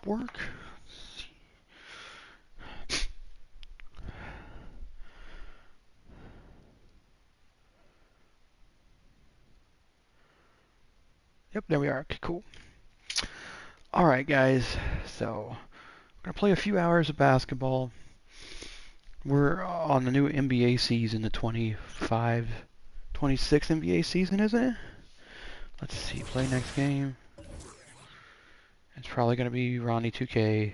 work? Yep, there we are. Okay, cool. Alright, guys. So, we're going to play a few hours of basketball. We're on the new NBA season, the 25, 26 NBA season, isn't it? Let's see. Play next game. It's probably going to be Ronnie 2K.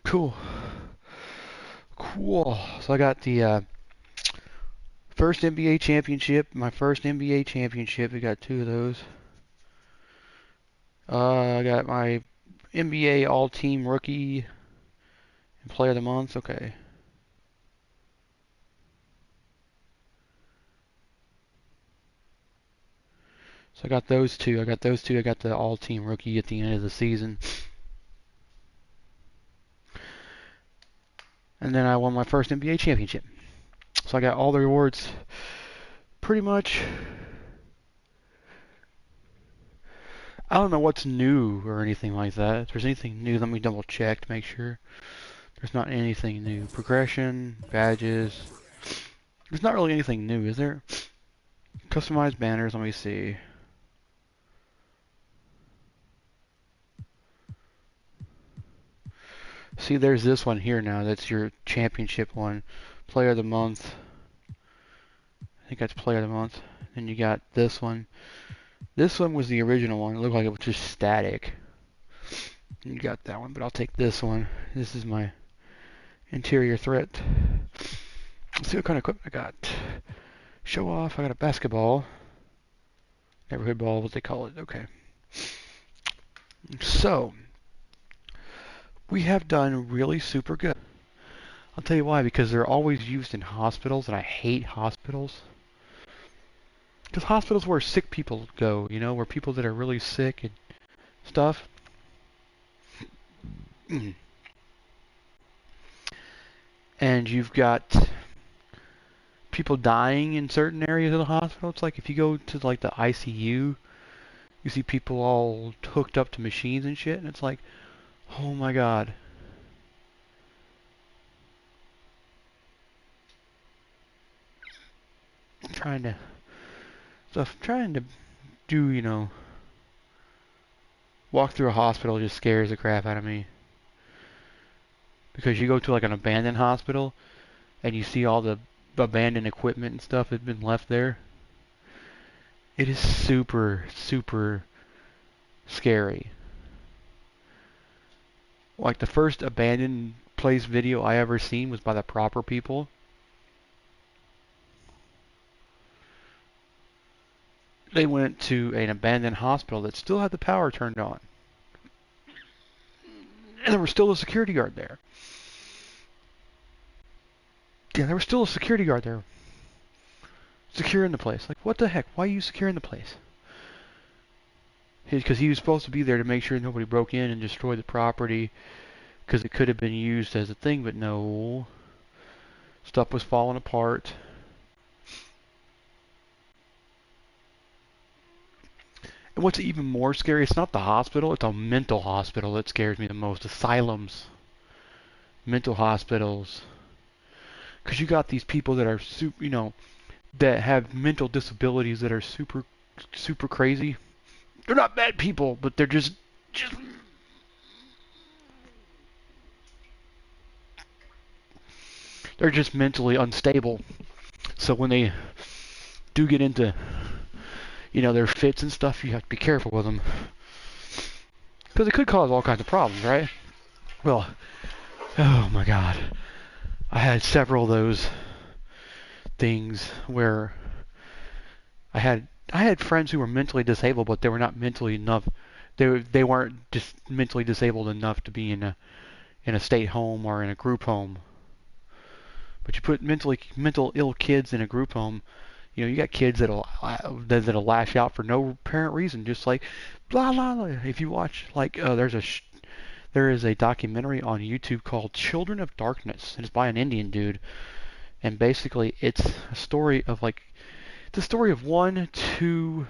Cool. Cool. So I got the first NBA championship. My first NBA championship. We got two of those. I got my NBA All-Team Rookie and Player of the Month. Okay. So I got those two. I got the All-Team Rookie at the end of the season. And then I won my first NBA championship. So I got all the rewards pretty much. I don't know what's new or anything like that. If there's anything new, let me double check to make sure. There's not anything new. Progression, badges. There's not really anything new, is there? Customized banners, let me see. See, there's this one here now. That's your championship one. Player of the Month. I think that's Player of the Month. Then you got this one. This one was the original one. It looked like it was just static. You got that one, but I'll take this one. This is my interior threat. Let's see what kind of equipment I got. Show off. I got a basketball. Neighborhood ball, what they call it. Okay. So, we have done really super good. I'll tell you why, because they're always used in hospitals, and I hate hospitals. Because hospitals where sick people go, you know, where people that are really sick and stuff. And you've got people dying in certain areas of the hospital. It's like if you go to like the ICU, you see people all hooked up to machines and shit, and it's like, oh my god. Trying to do, you know, walk through a hospital just scares the crap out of me. Because you go to like an abandoned hospital and you see all the abandoned equipment and stuff that's been left there. It is super, super scary. Like the first abandoned place video I ever seen was by the proper people. They went to an abandoned hospital that still had the power turned on. And there was still a security guard there. Yeah, there was still a security guard there. Securing the place. Like, what the heck? Why are you securing the place? Because he was supposed to be there to make sure nobody broke in and destroyed the property. Because it could have been used as a thing, but no. Stuff was falling apart. And what's even more scary, it's not the hospital, it's a mental hospital that scares me the most. Asylums. Mental hospitals. Because you got these people that are super, you know, that have mental disabilities that are super, super crazy. They're not bad people, but they're just they're just mentally unstable. So when they do get into, you know, their fits and stuff, you have to be careful with them. Because it could cause all kinds of problems, right? Well, oh my god. I had several of those things where I had friends who were mentally disabled, but they were not mentally enough. They weren't just mentally disabled enough to be in a state home or in a group home. But you put mental ill kids in a group home, you know, you got kids that'll lash out for no apparent reason, just like blah blah blah. If you watch like There is a documentary on YouTube called Children of Darkness, and it's by an Indian dude. And basically, it's a story of like the story of one, two,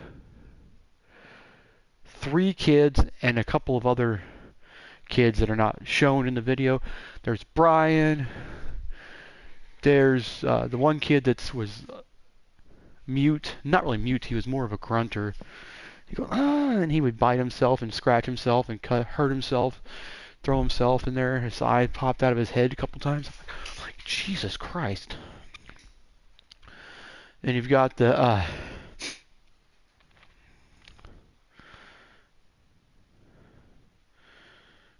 three kids and a couple of other kids that are not shown in the video. There's Brian. There's the one kid that was mute. Not really mute. He was more of a grunter. He goes, ah, and he would bite himself and scratch himself and hurt himself, throw himself in there. His eye popped out of his head a couple times. I'm like, Jesus Christ. And you've got the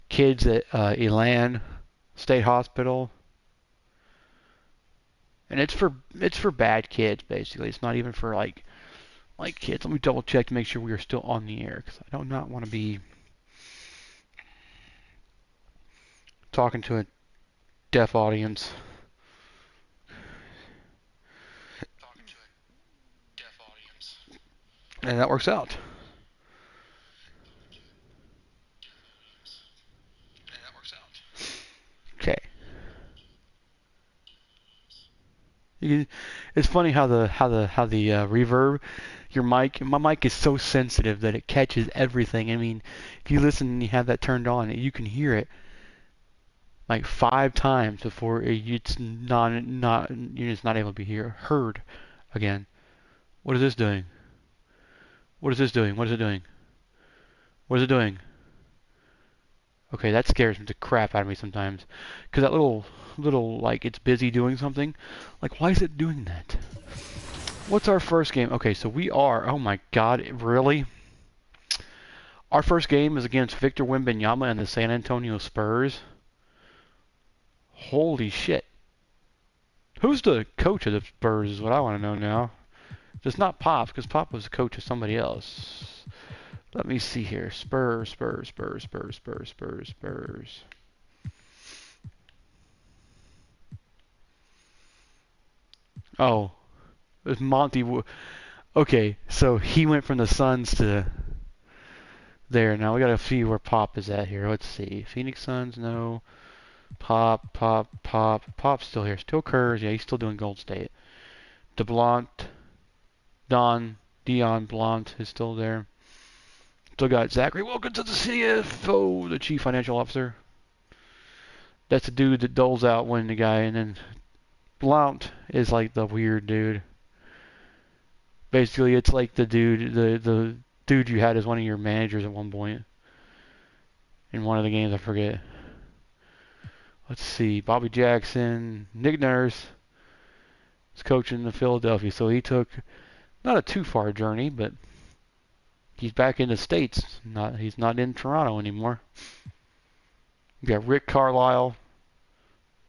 kids at Elan State Hospital, and it's for bad kids basically. It's not even for like kids. Let me double check to make sure we are still on the air because I do not want to be talking to a deaf audience. And that works out. Okay. It's funny how the reverb, my mic is so sensitive that it catches everything. I mean, if you listen and you have that turned on, you can hear it like 5 times before it's you're just not able to be heard again. What is this doing? What is this doing? What is it doing? What is it doing? Okay, that scares the crap out of me sometimes. Because that little, like, it's busy doing something. Like, why is it doing that? What's our first game? Okay, so we are, oh my god, really? Our first game is against Victor Wembanyama and the San Antonio Spurs. Holy shit. Who's the coach of the Spurs is what I want to know now. It's not Pop, because Pop was the coach of somebody else. Let me see here. Spurs. Oh, it was Monty. Okay, so he went from the Suns to there. Now we gotta see where Pop is at here. Let's see. Phoenix Suns, no. Pop's still here. Still Kurz. Yeah, he's still doing Gold State. Dion Blount is still there. Still got Zachary Wilkins as the CFO, the Chief Financial Officer. That's the dude that doles out when the guy, and then Blount is like the weird dude. Basically, it's like the dude you had as one of your managers at one point in one of the games. I forget. Let's see. Bobby Jackson, Nick Nurse is coaching the Philadelphia, so he took not a too far journey, but he's back in the States. He's not in Toronto anymore. You got Rick Carlisle,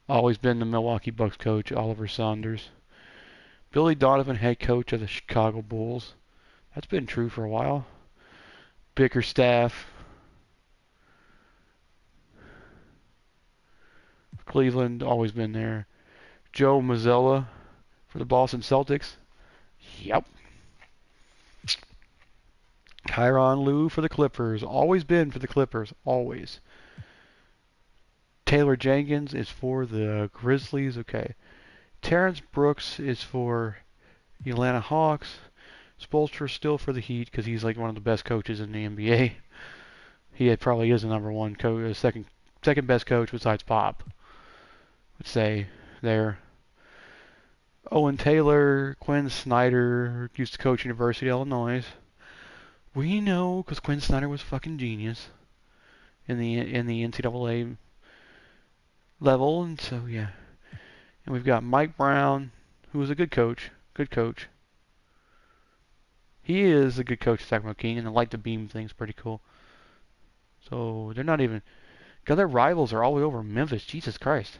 always been the Milwaukee Bucks coach. Oliver Saunders. Billy Donovan, head coach of the Chicago Bulls. That's been true for a while. Bickerstaff. Cleveland, always been there. Joe Mazzulla for the Boston Celtics. Yep. Tyronn Lue for the Clippers. Always been for the Clippers. Always. Taylor Jenkins is for the Grizzlies. Okay. Terrence Brooks is for the Atlanta Hawks. Spoelstra still for the Heat because he's like one of the best coaches in the NBA. He probably is the number one coach, second best coach besides Pop. Would say there. Owen Taylor, Quinn Snyder used to coach University of Illinois. We know because Quinn Snyder was fucking genius in the NCAA level, and so yeah. And we've got Mike Brown, who was a good coach. Good coach. He is a good coach at Sacramento King, and I like the beam thing's pretty cool. So they're not even. God, their rivals are all the way over Memphis. Jesus Christ.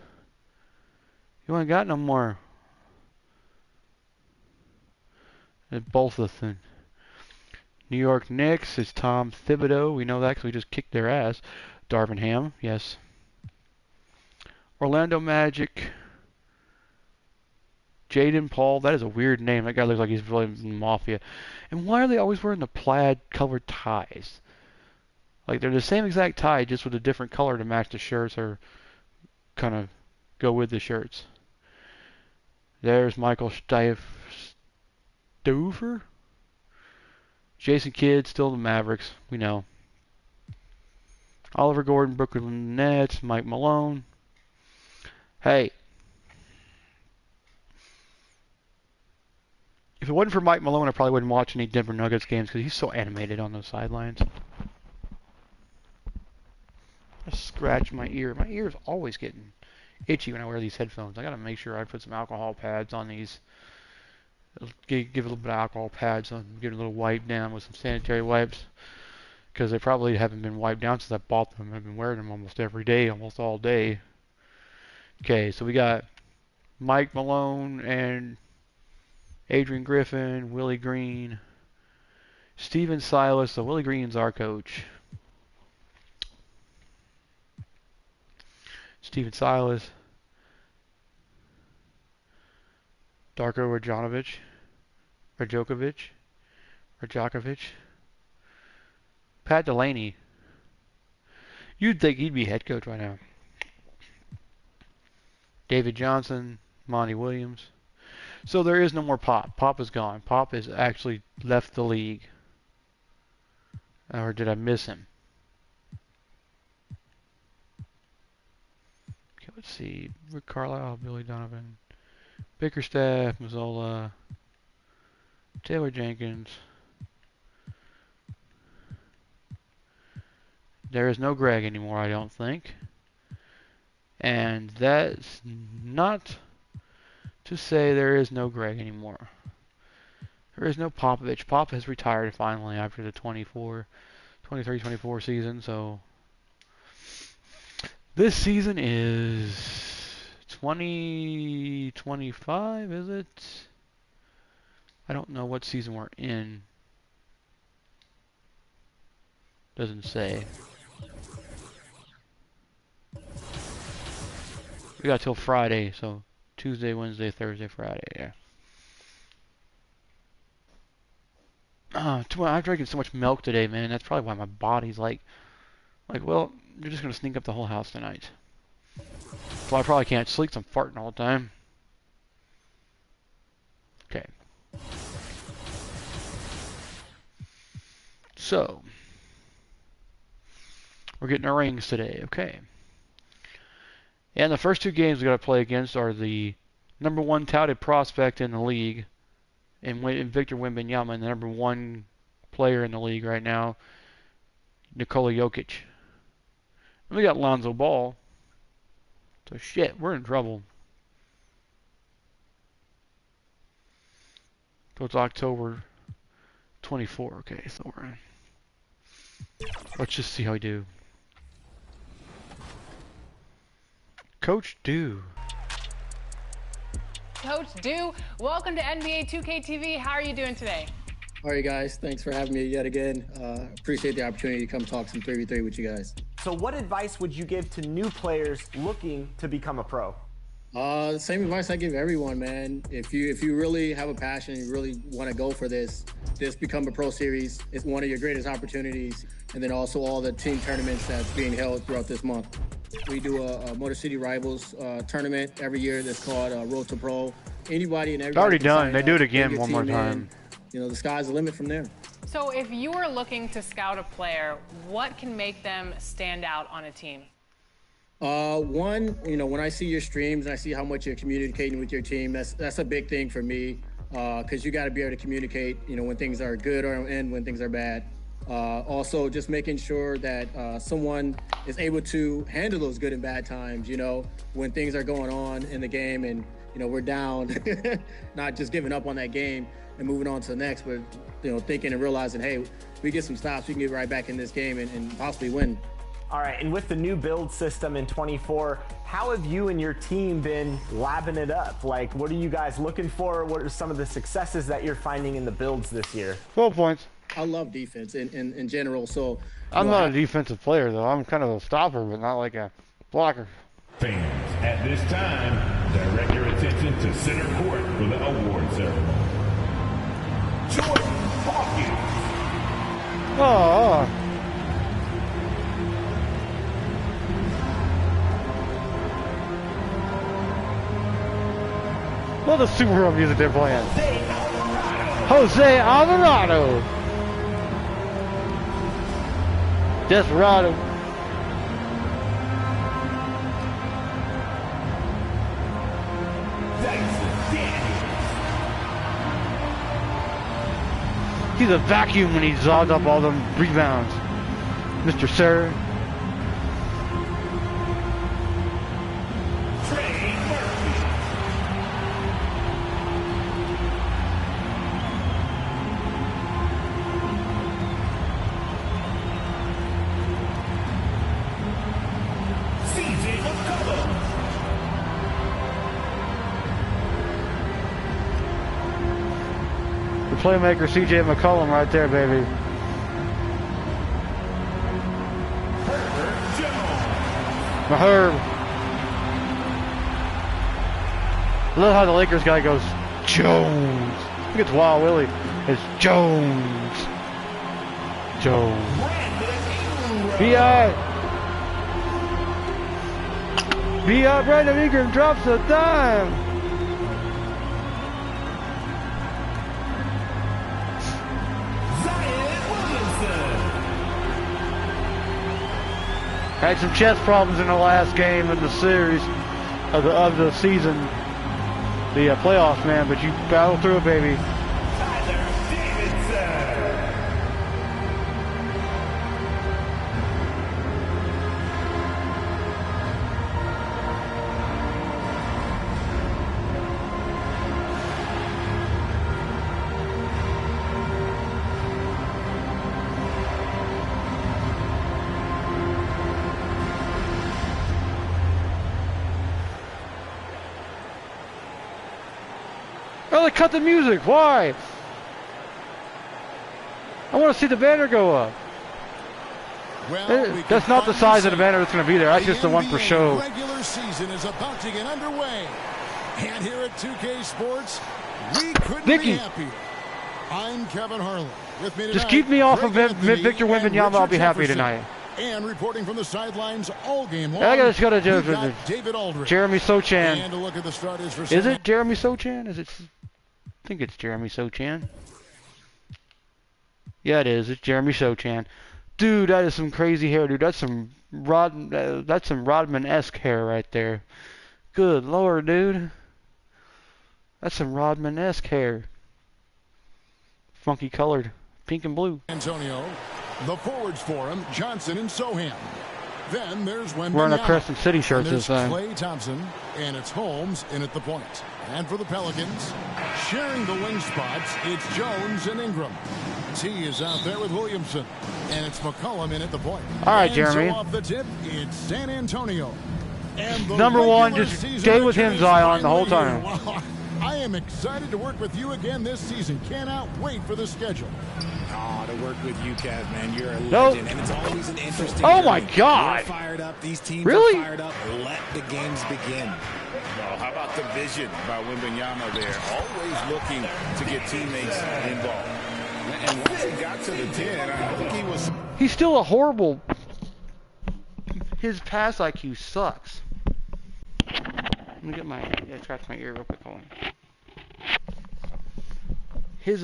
You ain't got no more. Both of them. New York Knicks is Tom Thibodeau. We know that because we just kicked their ass. Darvin Ham, yes. Orlando Magic. Jaden Paul. That is a weird name. That guy looks like he's really in the Mafia. And why are they always wearing the plaid colored ties? Like they're the same exact tie, just with a different color to match the shirts or kind of go with the shirts. There's Michael Stover. Jason Kidd, still the Mavericks. We know. Oliver Gordon, Brooklyn Nets, Mike Malone. Hey, if it wasn't for Mike Malone, I probably wouldn't watch any Denver Nuggets games because he's so animated on those sidelines. I scratch my ear. My ear's always getting itchy when I wear these headphones. I gotta make sure I put some alcohol pads on these. Give a little bit of alcohol pads on, give it a little wipe down with some sanitary wipes. Because they probably haven't been wiped down since I bought them. I've been wearing them almost every day, almost all day. Okay, so we got Mike Malone and Adrian Griffin, Willie Green, Steven Silas. So Willie Green's our coach. Steven Silas, Darko Rajokovic, Pat Delaney. You'd think he'd be head coach right now. David Johnson, Monty Williams. So there is no more Pop. Pop is gone. Pop has actually left the league. Or did I miss him? Okay, let's see. Rick Carlisle, Billy Donovan, Bickerstaff, Mazzola, Taylor Jenkins. There is no Greg anymore, I don't think. And that's not to say there is no Greg anymore. There is no Popovich. Pop has retired finally after the 23-24 season, so this season is 2025, is it? I don't know what season we're in. Doesn't say. We got till Friday, so Tuesday, Wednesday, Thursday, Friday, yeah. I'm drinking so much milk today, man. That's probably why my body's like, well, you're just gonna sneak up the whole house tonight. So I probably can't sleep. So I'm farting all the time. Okay. So we're getting our rings today. Okay. And the first two games we got to play against are the number one touted prospect in the league, and Victor Wembanyama, and the number one player in the league right now, Nikola Jokic. And we got Lonzo Ball. So shit, we're in trouble. So it's October 24. Okay, so we're in. Let's just see how we do. Coach Dew. Coach Dew, welcome to NBA2K24. How are you doing today? How are you guys? Thanks for having me yet again. Appreciate the opportunity to come talk some 3v3 with you guys. So what advice would you give to new players looking to become a pro? The same advice I give everyone, man. If you really have a passion, you really want to go for this, just become a pro series. It's one of your greatest opportunities. And then also all the team tournaments that's being held throughout this month. We do a Motor City Rivals tournament every year that's called Road to Pro. Anybody and everybody. It's already done. They do it again one more time. You know, the sky's the limit from there. So if you were looking to scout a player, what can make them stand out on a team? One, you know, when I see your streams and I see how much you're communicating with your team, that's a big thing for me, because you got to be able to communicate, you know, when things are good and when things are bad. Also, just making sure that someone is able to handle those good and bad times, you know, when things are going on in the game and, you know, we're down, not just giving up on that game and moving on to the next, but, you know, thinking and realizing, hey, we get some stops, we can get right back in this game and possibly win. All right, and with the new build system in 24, how have you and your team been labbing it up? Like, what are you guys looking for? What are some of the successes that you're finding in the builds this year? 12 points. I love defense in general, so... I'm not a defensive player, though. I'm kind of a stopper, but not like a blocker. Fans, at this time, direct your attention to center court for the award ceremony. Jordan Hawkins. Oh. love the superhero music they're playing. Jose Alvarado. Desperado. He's a vacuum when he zaws up all them rebounds. Mr. Sir. Playmaker CJ McCollum right there, baby. Herb. I love how the Lakers guy goes, Jones. I think it's Wild Willie. It's Jones. Jones. B.I. B.I. Brandon Ingram drops a dime. Had some chest problems in the last game of the series, of the season, the playoffs, man. But you battled through it, baby. Oh, they cut the music. Why? I want to see the banner go up. Well, that's not the size of the banner that's going to be there. That's just the one for show. Regular season is about to get underway. And here at 2K Sports, we couldn't be happier. I'm Kevin Harlan. With me tonight, just keep me off of Victor Wembanyama. I'll be happy tonight. And reporting from the sidelines all game long, I just got to do David Aldridge. Jeremy Sochan. And a look at the starters for is it Jeremy Sochan? Is it? I think it's Jeremy Sochan. Yeah, it is. It's Jeremy Sochan. Dude, that is some crazy hair, dude. That's some Rodman-esque hair right there. Good Lord, dude. That's some Rodman-esque hair. Funky colored, pink and blue. Antonio, the forwards for him, Johnson and Sohan. Then there's Wembanyama. Wearing a Crescent City shirt this time. Clay Thompson, and it's Holmes in at the point. And for the Pelicans, sharing the wing spots, it's Jones and Ingram. T is out there with Williamson, and it's McCollum in at the point. All right, and Jeremy. So off the tip, it's San Antonio. And number one, just stay with him, Zion, the whole time. Wow. I am excited to work with you again this season. Cannot wait for the schedule. Oh, to work with you, Kev, man. You're a legend, and it's always an interesting Oh, my God. You're fired up. These teams really? are fired up. Let the games begin. Oh, how about the vision by Wembanyama there? Always looking to get teammates involved. And once he got to the 10, I think he was... He's still a horrible... His pass IQ sucks. Let me get my... scratch my ear real quick. Hold on. His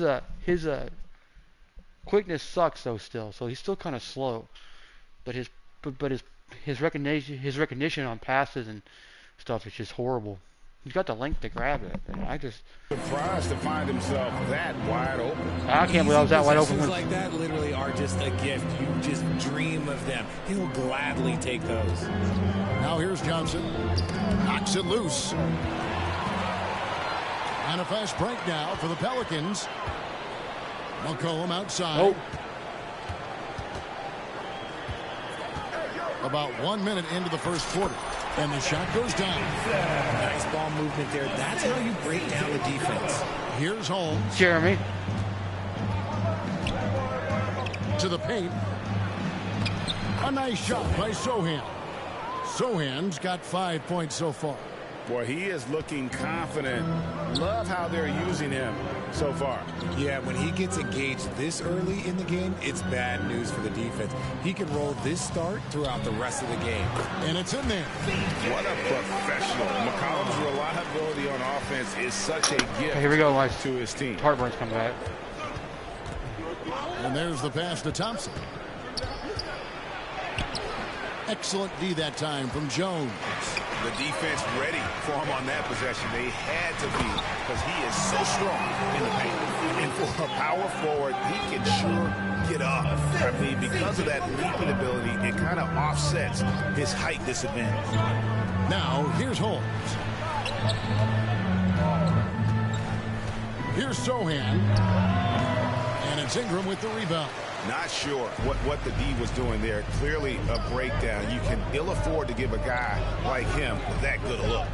quickness sucks though still, so he's still kind of slow. But his recognition on passes and stuff is just horrible. He's got the length to grab it, but I just surprised to find himself that wide open. I can't believe I was that wide open. Like that literally are just a gift. You just dream of them. He'll gladly take those. Now here's Johnson. Knocks it loose. And a fast break now for the Pelicans. McCollum outside. Oh. About 1 minute into the first quarter. And the shot goes down. Nice ball movement there. That's how you break down the defense. Here's Holmes. Jeremy. To the paint. A nice shot by Sohan. Sohan's got 5 points so far. Boy, he is looking confident. Love how they're using him so far. Yeah, when he gets engaged this early in the game, it's bad news for the defense. He can roll this start throughout the rest of the game. And it's in there. What a professional. McCollum's reliability on offense is such a gift Here we go, my to his team. heartburn's coming back. And there's the pass to Thompson. Excellent D that time from Jones. The defense ready for him on that possession. They had to be, because he is so strong in the paint. And for a power forward, he can sure get up. I mean, because of that leaping ability, it kind of offsets his height disadvantage. Now, here's Holmes. Here's Sohan. And it's Ingram with the rebound. Not sure what the D was doing there. Clearly a breakdown. You can ill afford to give a guy like him that good a look.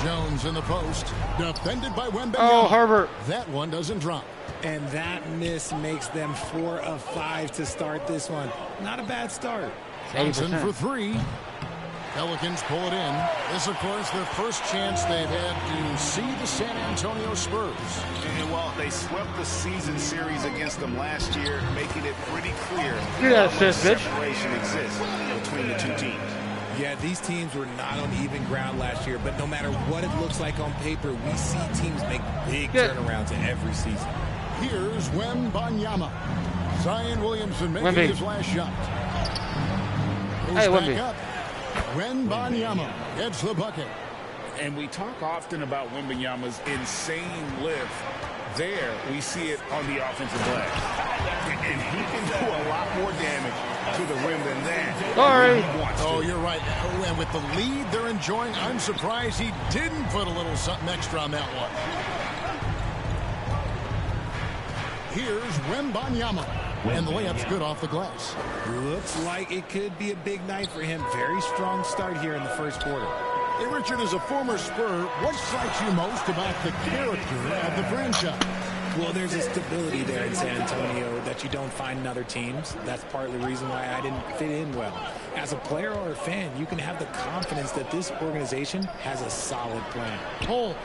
Jones in the post. Defended by Wembenyama. Oh, Herbert. That one doesn't drop. And that miss makes them 4 of 5 to start this one. Not a bad start. Thompson 80%. for 3. Pelicans pull it in. This, of course, their first chance they've had to see the San Antonio Spurs. And while they swept the season series against them last year, making it pretty clear Get that how much assist, bitch. separation exists between the two teams. Yeah, these teams were not on even ground last year, but no matter what it looks like on paper, we see teams make big turnarounds every season. Here's Wembanyama. Zion Williamson making Wemby. his last shot. Goes Hey, back Wemby. up. Wembanyama gets the bucket. And we talk often about Wembanyama's insane lift. There, we see it on the offensive glass. And he can do a lot more damage to the rim than that. Sorry. when he wants to. Oh, you're right. Oh, and with the lead they're enjoying, I'm surprised he didn't put a little something extra on that one. Here's Wembanyama. And the layup's good off the glass. Looks like it could be a big night for him. Very strong start here in the first quarter. Hey, Richard, as a former Spur, what strikes you most about the character of the franchise? Well, there's a stability there in San Antonio that you don't find in other teams. That's partly the reason why I didn't fit in well. As a player or a fan, you can have the confidence that this organization has a solid plan. Holmes.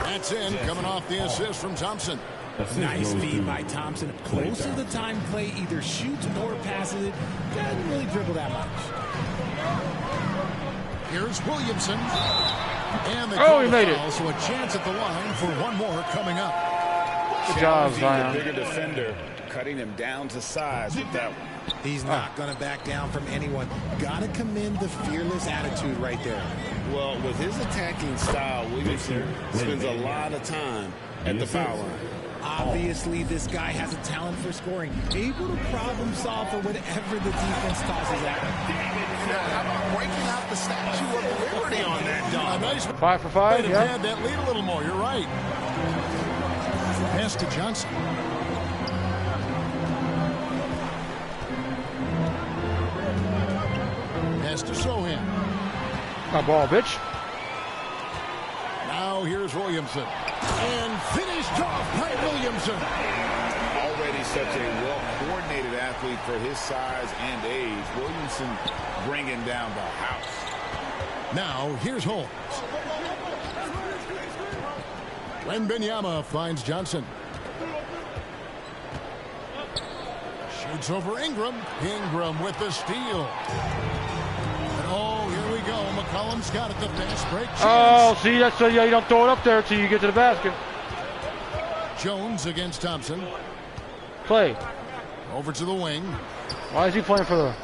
That's in, coming off the assist from Thompson. Nice feed by Thompson. Most of the time, Clay either shoots or passes it. Doesn't really dribble that much. Here's Williamson. And they Oh, he made it. So a chance at the line for one more coming up. Good job, The Zion. bigger defender, cutting him down to size with that one. He's not going to back down from anyone. Got to commend the fearless attitude right there. Well, with his attacking style, Williamson spends a lot of time at the foul line. Obviously, this guy has a talent for scoring. Able to problem solve for whatever the defense tosses at him. How about breaking out the Statue of Liberty on that dunk? Nice. 5 for 5, Might have yeah. had that lead a little more. You're right. Pass to Johnson. Pass to Sohan. My ball, bitch. Now here's Williamson. And finished off by Williamson. Already such a well-coordinated athlete for his size and age. Williamson bringing down the house. Now here's Holmes. Wembanyama finds Johnson. Shoots over Ingram. Ingram with the steal. And oh, here we go. McCollum's got it. The fast break chance. Oh, see, that's so yeah, you don't throw it up there until you get to the basket. Jones against Thompson. Clay. Over to the wing. Why is he playing for the...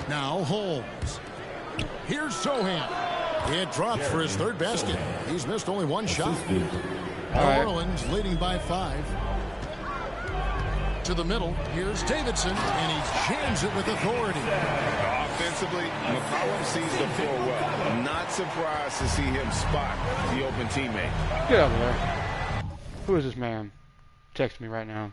Now Holmes. Here's Sohan. It drops for his third basket. He's missed only one shot. New right. Orleans leading by 5. To the middle. Here's Davidson. And he jams it with authority. Offensively, McCollum sees the floor well. Not surprised to see him spot the open teammate. Get over there. Who is this man? Text me right now.